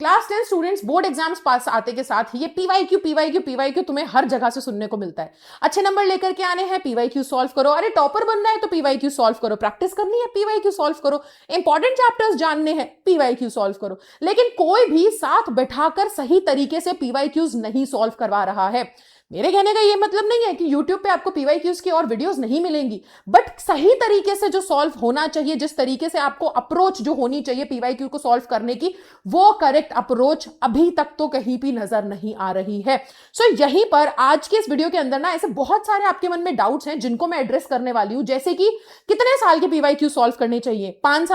Class 10 students board exams पास आते के साथ ये पीवाईक्यू तुम्हें हर जगह से सुनने को मिलता है। अच्छे नंबर लेकर के आने हैं, पीवाईक्यू सॉल्व करो। अरे टॉपर बनना है तो पीवाईक्यू सॉल्व करो, प्रैक्टिस करनी है पीवाईक्यू सॉल्व करो, इंपॉर्टेंट चैप्टर्स जानने हैं पीवाईक्यू सॉल्व करो। लेकिन कोई भी साथ बैठाकर सही तरीके से पीवाईक्यूज नहीं सॉल्व करवा रहा है। मेरे कहने का ये मतलब नहीं है कि YouTube पे आपको पीवाईक्यूज की और वीडियोस नहीं मिलेंगी, बट सही तरीके से जो सॉल्व होना चाहिए, जिस तरीके से आपको अप्रोच जो होनी चाहिए पीवाईक्यू को सॉल्व करने की, वो करेक्ट अप्रोच अभी तक तो कहीं भी नजर नहीं आ रही है। सो यहीं पर आज के इस वीडियो के अंदर ना ऐसे बहुत सारे आपके मन में डाउट्स हैं जिनको मैं एड्रेस करने वाली हूं। जैसे कि कितने साल के पीवाईक्यू सॉल्व करने चाहिए? 5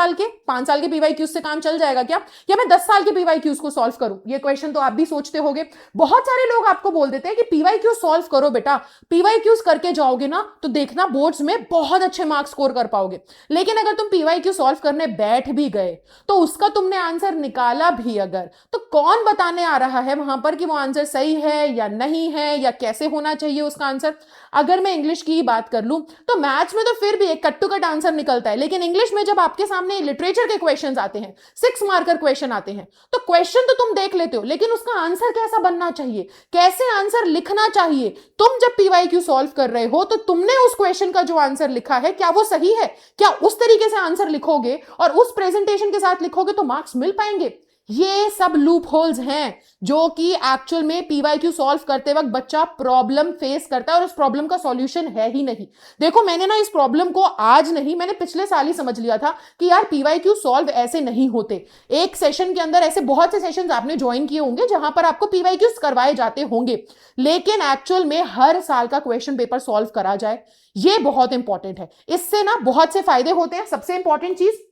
साल के पीवाईक्यूज से काम चल जाएगा क्या, या मैं 10 साल के पीवाईक्यूज को सॉल्व करूं? ये क्वेश्चन तो आप भी सोचते होंगे। बहुत सारे लोग आपको बोल देते हैं कि पीवाईक्यू सॉल्व करो बेटा, पीवाईक्यूज करके जाओगे ना तो देखना बोर्ड्स में बहुत अच्छे मार्क्स स्कोर कर पाओगे। लेकिन अगर तुम पीवाईक्यू सॉल्व करने बैठ भी गए तो उसका तुमने आंसर निकाला भी अगर, तो कौन बताने आ रहा है वहां पर कि वो आंसर सही है या नहीं है, या कैसे होना चाहिए उसका आंसर? अगर मैं इंग्लिश की ही बात कर लूं तो मैथ्स में तो फिर भी एक कट टू कट आंसर निकलता है, लेकिन इंग्लिश में जब आपके सामने लिटरेचर के क्वेश्चन आते हैं, 6 मार्कर क्वेश्चन आते हैं, तो क्वेश्चन तो तुम देख लेते हो, लेकिन उसका आंसर कैसा बनना चाहिए, कैसे आंसर लिखना चाहिए? तुम जब पीवाईक्यू सॉल्व कर रहे हो तो तुमने उस क्वेश्चन का जो आंसर लिखा है क्या वो सही है? क्या उस तरीके से आंसर लिखोगे और उस प्रेजेंटेशन के साथ लिखोगे तो मार्क्स मिल पाएंगे? ये सब लूप होल्स हैं जो कि एक्चुअल में पीवाईक्यू सॉल्व करते वक्त बच्चा प्रॉब्लम फेस करता है, और उस प्रॉब्लम का सॉल्यूशन है ही नहीं। देखो मैंने ना इस प्रॉब्लम को आज नहीं, मैंने पिछले साल ही समझ लिया था कि यार पीवाईक्यू सॉल्व ऐसे नहीं होते। एक सेशन के अंदर ऐसे बहुत से सेशंस आपने ज्वाइन किए होंगे जहां पर आपको पीवाईक्यूज करवाए जाते होंगे, लेकिन एक्चुअल में हर साल का क्वेश्चन पेपर सॉल्व करा जाए, ये बहुत इंपॉर्टेंट है। इससे ना बहुत से फायदे होते हैं। सबसे इंपॉर्टेंट चीज,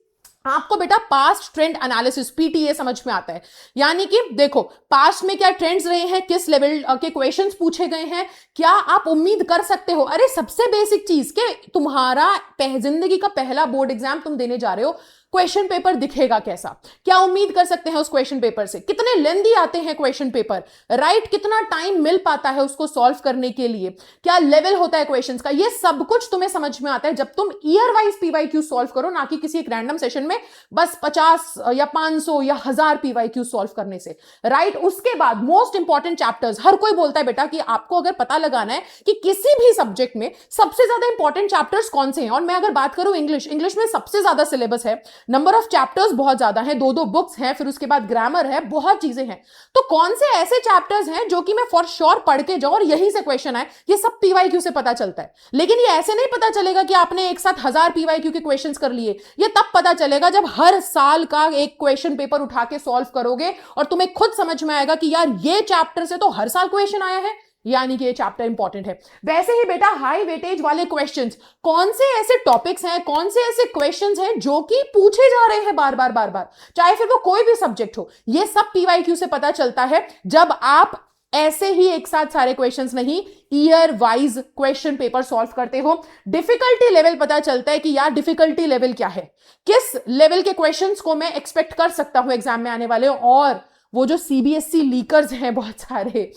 आपको बेटा पास्ट ट्रेंड एनालिसिस पीटीए समझ में आता है। यानी कि देखो पास्ट में क्या ट्रेंड्स रहे हैं, किस लेवल के क्वेश्चंस पूछे गए हैं, क्या आप उम्मीद कर सकते हो? अरे सबसे बेसिक चीज के तुम्हारा जिंदगी का पहला बोर्ड एग्जाम तुम देने जा रहे हो, क्वेश्चन पेपर दिखेगा कैसा? क्या उम्मीद कर सकते हैं उस क्वेश्चन पेपर से? कितने लेंदी आते हैं क्वेश्चन पेपर, राइट? कितना टाइम मिल पाता है उसको सॉल्व करने के लिए? क्या लेवल होता है क्वेश्चंस का? ये सब कुछ तुम्हें समझ में आता है जब तुम ईयर वाइज पीवाईक्यू सॉल्व करो, ना कि किसी एक रैंडम सेशन में बस 50 या 500 या 1000 पीवाईक्यू सॉल्व करने से, राइट? उसके बाद मोस्ट इंपॉर्टेंट चैप्टर्स, हर कोई बोलता है बेटा कि आपको अगर पता लगाना है कि किसी भी सब्जेक्ट में सबसे ज्यादा इंपॉर्टेंट चैप्टर्स कौन से हैं, और मैं अगर बात करूं इंग्लिश में सबसे ज्यादा सिलेबस है, नंबर ऑफ चैप्टर्स बहुत ज्यादा है, 2-2 बुक्स हैं, फिर उसके बाद ग्रामर है, बहुत चीजें हैं। तो कौन से ऐसे चैप्टर्स हैं जो कि मैं फॉर श्योर पढ़ के जाऊं और यहीं से क्वेश्चन आए? ये सब पीवाईक्यू से पता चलता है। लेकिन ये ऐसे नहीं पता चलेगा कि आपने एक साथ 1000 पीवाईक्यू के क्वेश्चंस कर लिए। ये तब पता चलेगा जब हर साल का एक क्वेश्चन पेपर उठा के सॉल्व करोगे और तुम्हें खुद समझ में आएगा कि यार ये चैप्टर से तो हर साल क्वेश्चन आया है, यानी कि ये चैप्टर इंपॉर्टेंट है। वैसे ही बेटा हाई वेटेज वाले क्वेश्चंस, कौन से ऐसे टॉपिक्स हैं, कौन से ऐसे क्वेश्चंस हैं जो कि पूछे जा रहे हैं बार बार, चाहे फिर वो कोई भी सब्जेक्ट हो, ये सब पीवाईक्यू से पता चलता है जब आप ऐसे ही एक साथ सारे क्वेश्चंस नहीं, year wise question paper solve करते हो। डिफिकल्टी लेवल पता चलता है कि यार डिफिकल्टी लेवल क्या है, किस लेवल के क्वेश्चंस को मैं एक्सपेक्ट कर सकता हूं एग्जाम में आने वाले। और वो जो सीबीएसई लीकर्स हैं बहुत सारे,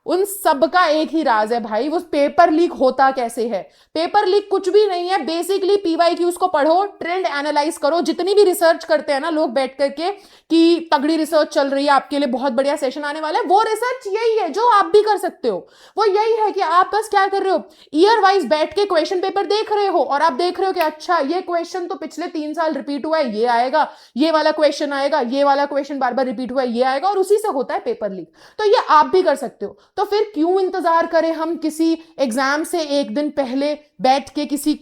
उन सब का एक ही राज है भाई, वो पेपर लीक होता कैसे है? पेपर लीक कुछ भी नहीं है, बेसिकली पीवाईक्यूज को पढ़ो, ट्रेंड एनालाइज करो। जितनी भी रिसर्च करते हैं ना लोग बैठ करके कि तगड़ी रिसर्च चल रही है, आपके लिए बहुत बढ़िया सेशन आने वाला है, वो रिसर्च यही है जो आप भी कर सकते हो। वो यही है कि आप बस क्या कर रहे हो, ईयर वाइज बैठ के क्वेश्चन पेपर देख रहे हो और आप देख रहे हो कि अच्छा ये क्वेश्चन तो पिछले 3 साल रिपीट हुआ है, ये आएगा, ये वाला क्वेश्चन आएगा, ये वाला क्वेश्चन बार बार रिपीट हुआ है, ये आएगा, और उसी से होता है पेपर लीक। तो ये आप भी कर सकते हो। तो फिर क्यों इंतजार करें हम किसी एग्जाम से एक दिन पहले बैठ के किसी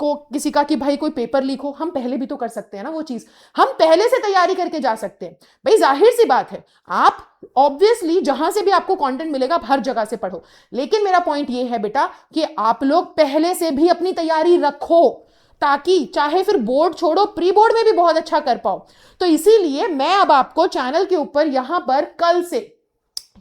का कि भाई कोई पेपर लीक हो? हम पहले भी तो कर सकते हैं ना वो चीज, हम पहले से तैयारी करके जा सकते हैं। भाई जाहिर सी बात है, आप ऑब्वियसली जहां से भी आपको कंटेंट मिलेगा आप हर जगह से पढ़ो, लेकिन मेरा पॉइंट ये है बेटा कि आप लोग पहले से भी अपनी तैयारी रखो, ताकि चाहे फिर बोर्ड छोड़ो प्री बोर्ड में भी बहुत अच्छा कर पाओ। तो इसीलिए मैं अब आपको चैनल के ऊपर यहां पर कल से,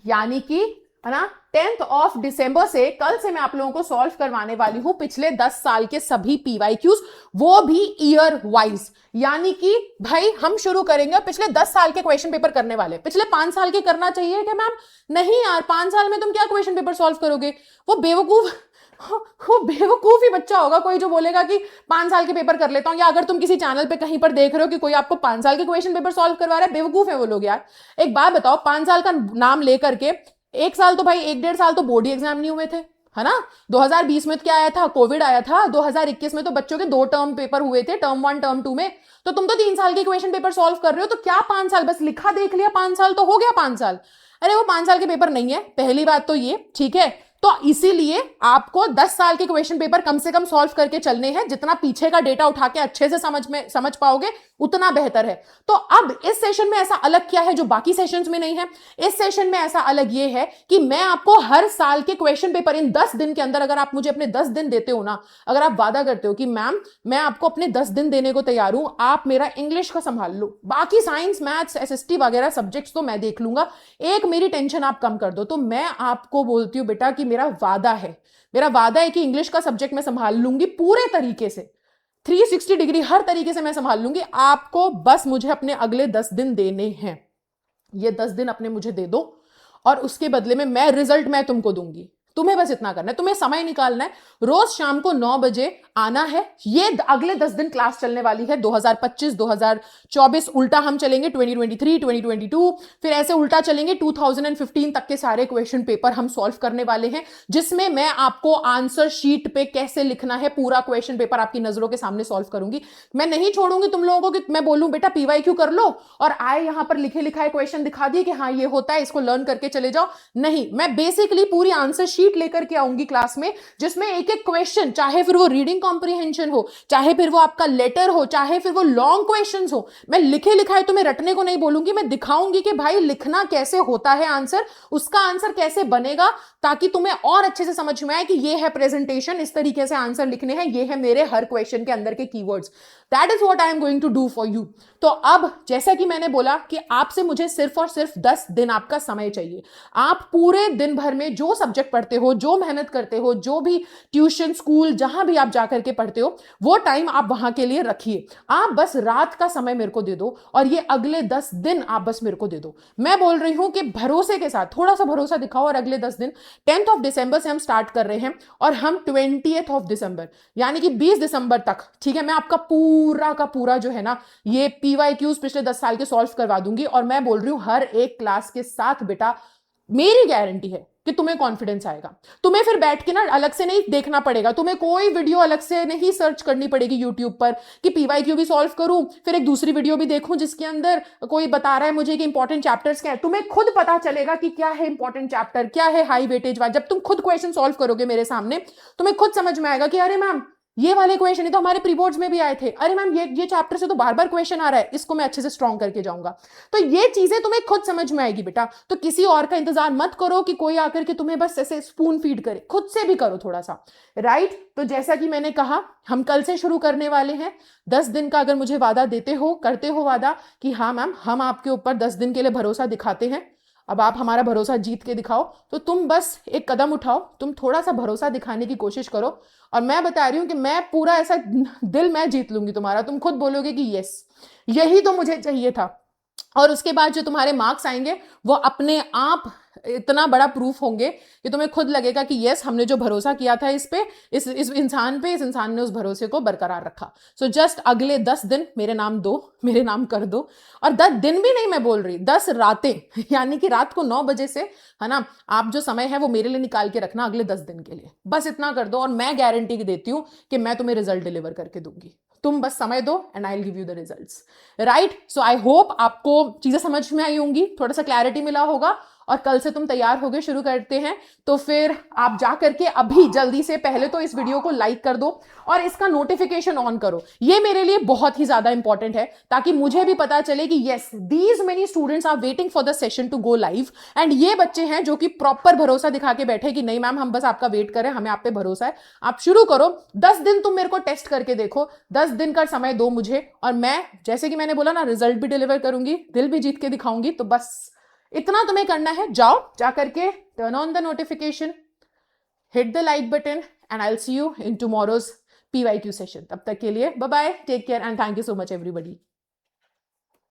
यानी कि है ना 10 दिसंबर से, कल से मैं आप लोगों को सॉल्व करवाने वाली हूं पिछले 10 साल के सभी पीवाईक्यूज, वो भी ईयर वाइज। यानी कि भाई हम शुरू करेंगे पिछले 10 साल के क्वेश्चन पेपर करने वाले। पिछले 5 साल के करना चाहिए क्या मैम? नहीं यार, 5 साल में तुम क्या क्वेश्चन पेपर सॉल्व करोगे? वो बेवकूफ वो बेवकूफ ही बच्चा होगा कोई जो बोलेगा कि 5 साल के पेपर कर लेता हूं। या अगर तुम किसी चैनल पे कहीं पर देख रहे हो कि कोई आपको 5 साल के क्वेश्चन पेपर सॉल्व करवा रहा है, बेवकूफ है वो लोग यार। एक बात बताओ, 5 साल का नाम लेकर के 1 साल तो भाई, 1-1.5 साल तो बोर्ड ही एग्जाम नहीं हुए थे, है ना। 2020 में क्या आया था, कोविड आया था। 2021 में तो बच्चों के 2 टर्म पेपर हुए थे, टर्म 1 टर्म 2 में। तो तुम तो 3 साल के क्वेश्चन पेपर सॉल्व कर रहे हो, तो क्या 5 साल, बस लिखा देख लिया 5 साल तो हो गया 5 साल। अरे वो 5 साल के पेपर नहीं है, पहली बात तो ये, ठीक है। तो इसीलिए आपको 10 साल के क्वेश्चन पेपर कम से कम सॉल्व करके चलने हैं। जितना पीछे का डेटा उठा के अच्छे से समझ पाओगे उतना बेहतर है। तो अब इस सेशन में ऐसा अलग क्या है जो बाकी सेशंस में नहीं है? इस सेशन में ऐसा अलग ये है कि मैं आपको हर साल के क्वेश्चन पेपर इन 10 दिन के अंदर, अगर आप मुझे अपने 10 दिन देते हो ना, अगर आप वादा करते हो कि मैम मैं आपको अपने 10 दिन देने को तैयार हूं, आप मेरा इंग्लिश का संभाल लो, बाकी साइंस मैथ्स एसएसटी वगैरह सब्जेक्ट्स तो मैं देख लूंगा, एक मेरी टेंशन आप कम कर दो। तो मैं आपको बोलती हूं बेटा कि मेरा वादा है कि इंग्लिश का सब्जेक्ट मैं संभाल लूंगी पूरे तरीके से, 360 डिग्री हर तरीके से मैं संभाल लूंगी। आपको बस मुझे अपने अगले 10 दिन देने हैं। ये 10 दिन अपने मुझे दे दो और उसके बदले में मैं रिजल्ट मैं तुमको दूंगी। तुम्हें बस इतना करना है, तुम्हें समय निकालना है, रोज शाम को 9 बजे आना है। ये अगले 10 दिन क्लास चलने वाली है। 2025 2024 उल्टा हम चलेंगे, 2023 2022, फिर ऐसे उल्टा चलेंगे 2015 तक के सारे क्वेश्चन पेपर हम सॉल्व करने वाले हैं, जिसमें मैं आपको आंसर शीट पे कैसे लिखना है पूरा क्वेश्चन पेपर आपकी नजरों के सामने सॉल्व करूंगी। मैं नहीं छोड़ूंगी तुम लोगों को कि मैं बोलूं बेटा पीवाईक्यू कर लो और आए यहां पर लिखे लिखाए क्वेश्चन दिखा दिए कि हाँ ये होता है, इसको लर्न करके चले जाओ। नहीं, मैं बेसिकली पूरी आंसर शीट लेकर के आऊंगी क्लास में, जिसमें एक एक क्वेश्चन, चाहे फिर वो रीडिंग कॉम्प्रिहेंशन हो, चाहे फिर वो आपका लेटर हो, चाहे फिर वो लॉन्ग क्वेश्चंस हो, मैं लिखे लिखाए तुम्हें रटने को नहीं बोलूंगी। मैं दिखाऊंगी कि भाई लिखना कैसे होता है आंसर, उसका आंसर कैसे बनेगा, ताकि तुम्हें और अच्छे से समझ में आए कि ये है प्रेजेंटेशन, इस तरीके से आंसर लिखने हैं, ये है मेरे हर क्वेश्चन के अंदर के keywords. That is what I am going to do for you. तो अब जैसा कि मैंने बोला कि आपसे मुझे सिर्फ और सिर्फ 10 दिन आपका समय चाहिए। आप पूरे दिन भर में जो सब्जेक्ट पढ़ते हो, जो मेहनत करते हो, जो भी ट्यूशन स्कूल जहां भी आप जाकर के पढ़ते हो, वो टाइम आप वहां के लिए रखिए। आप बस रात का समय मेरे को दे दो और ये अगले 10 दिन आप बस मेरे को दे दो। मैं बोल रही हूं कि भरोसे के साथ, थोड़ा सा भरोसा दिखाओ और अगले 10 दिन 10 दिसंबर से हम स्टार्ट कर रहे हैं और हम 20 दिसंबर यानी कि 20 दिसंबर तक, ठीक है, मैं आपका पूरा का पूरा जो है ना ये पीवाईक्यूज पिछले 10 साल के सॉल्व करवा दूंगी। और मैं बोल रही हूं हर एक क्लास के साथ बेटा मेरी गारंटी है कि तुम्हें कॉन्फिडेंस आएगा। तुम्हें फिर बैठ के ना अलग से नहीं देखना पड़ेगा, तुम्हें कोई वीडियो अलग से नहीं सर्च करनी पड़ेगी यूट्यूब पर कि पीवाईक्यू भी सॉल्व करूं, फिर एक दूसरी वीडियो भी देखूं जिसके अंदर कोई बता रहा है मुझे कि इंपॉर्टेंट चैप्टर्स क्या है। तुम्हें खुद पता चलेगा कि क्या है इंपॉर्टेंट चैप्टर, क्या है हाई वेटेज वाला। जब तुम खुद क्वेश्चन सॉल्व करोगे मेरे सामने, तुम्हें खुद समझ में आएगा कि अरे मैम ये वाले क्वेश्चन ही तो हमारे प्री बोर्ड्स में भी आए थे, अरे मैम ये चैप्टर से तो बार बार क्वेश्चन आ रहा है, इसको मैं अच्छे से स्ट्रॉन्ग करके जाऊंगा। तो ये चीजें तुम्हें खुद समझ में आएगी बेटा। तो किसी और का इंतजार मत करो कि कोई आकर के तुम्हें बस ऐसे स्पून फीड करे, खुद से भी करो थोड़ा सा, राइट। तो जैसा कि मैंने कहा हम कल से शुरू करने वाले हैं। 10 दिन का अगर मुझे वादा देते हो, करते हो वादा कि हाँ मैम हम आपके ऊपर 10 दिन के लिए भरोसा दिखाते हैं, अब आप हमारा भरोसा जीत के दिखाओ। तो तुम बस एक कदम उठाओ, तुम थोड़ा सा भरोसा दिखाने की कोशिश करो और मैं बता रही हूं कि मैं पूरा ऐसा दिल मैं जीत लूंगी तुम्हारा। तुम खुद बोलोगे कि यस यही तो मुझे चाहिए था। और उसके बाद जो तुम्हारे मार्क्स आएंगे वो अपने आप इतना बड़ा प्रूफ होंगे कि तुम्हें खुद लगेगा कि यस हमने जो भरोसा किया था इस पे, इस इंसान पे, इस इंसान ने उस भरोसे को बरकरार रखा। सो जस्ट अगले 10 दिन मेरे नाम दो, मेरे नाम कर दो। और 10 दिन भी नहीं मैं बोल रही, 10 रातें यानी कि रात को 9 बजे से, है ना, आप जो समय है वो मेरे लिए निकाल के रखना अगले 10 दिन के लिए। बस इतना कर दो और मैं गारंटी देती हूं कि मैं तुम्हें रिजल्ट डिलीवर करके दूंगी। तुम बस समय दो and I will give you the results, right. So I hope आपको चीजें समझ में आई होंगी, थोड़ा सा क्लैरिटी मिला होगा और कल से तुम तैयार हो गए, शुरू करते हैं। तो फिर आप जा करके अभी जल्दी से पहले तो इस वीडियो को लाइक कर दो और इसका नोटिफिकेशन ऑन करो। ये मेरे लिए बहुत ही ज्यादा इंपॉर्टेंट है ताकि मुझे भी पता चले कि yes these many students are waiting for the session to go live. And ये बच्चे हैं जो कि प्रॉपर भरोसा दिखा के बैठे कि नहीं मैम हम बस आपका वेट करें, हमें आप पे भरोसा है। आप शुरू करो, 10 दिन तुम मेरे को टेस्ट करके देखो, 10 दिन का समय दो मुझे और मैं जैसे कि मैंने बोला ना रिजल्ट भी डिलीवर करूंगी, दिल भी जीत के दिखाऊंगी। तो बस इतना तुम्हें करना है, जाओ जा करके turn on the notification, hit the like button and I will see you in tomorrow's PYQ session. तब तक के लिए bye bye, take care and thank you so much everybody.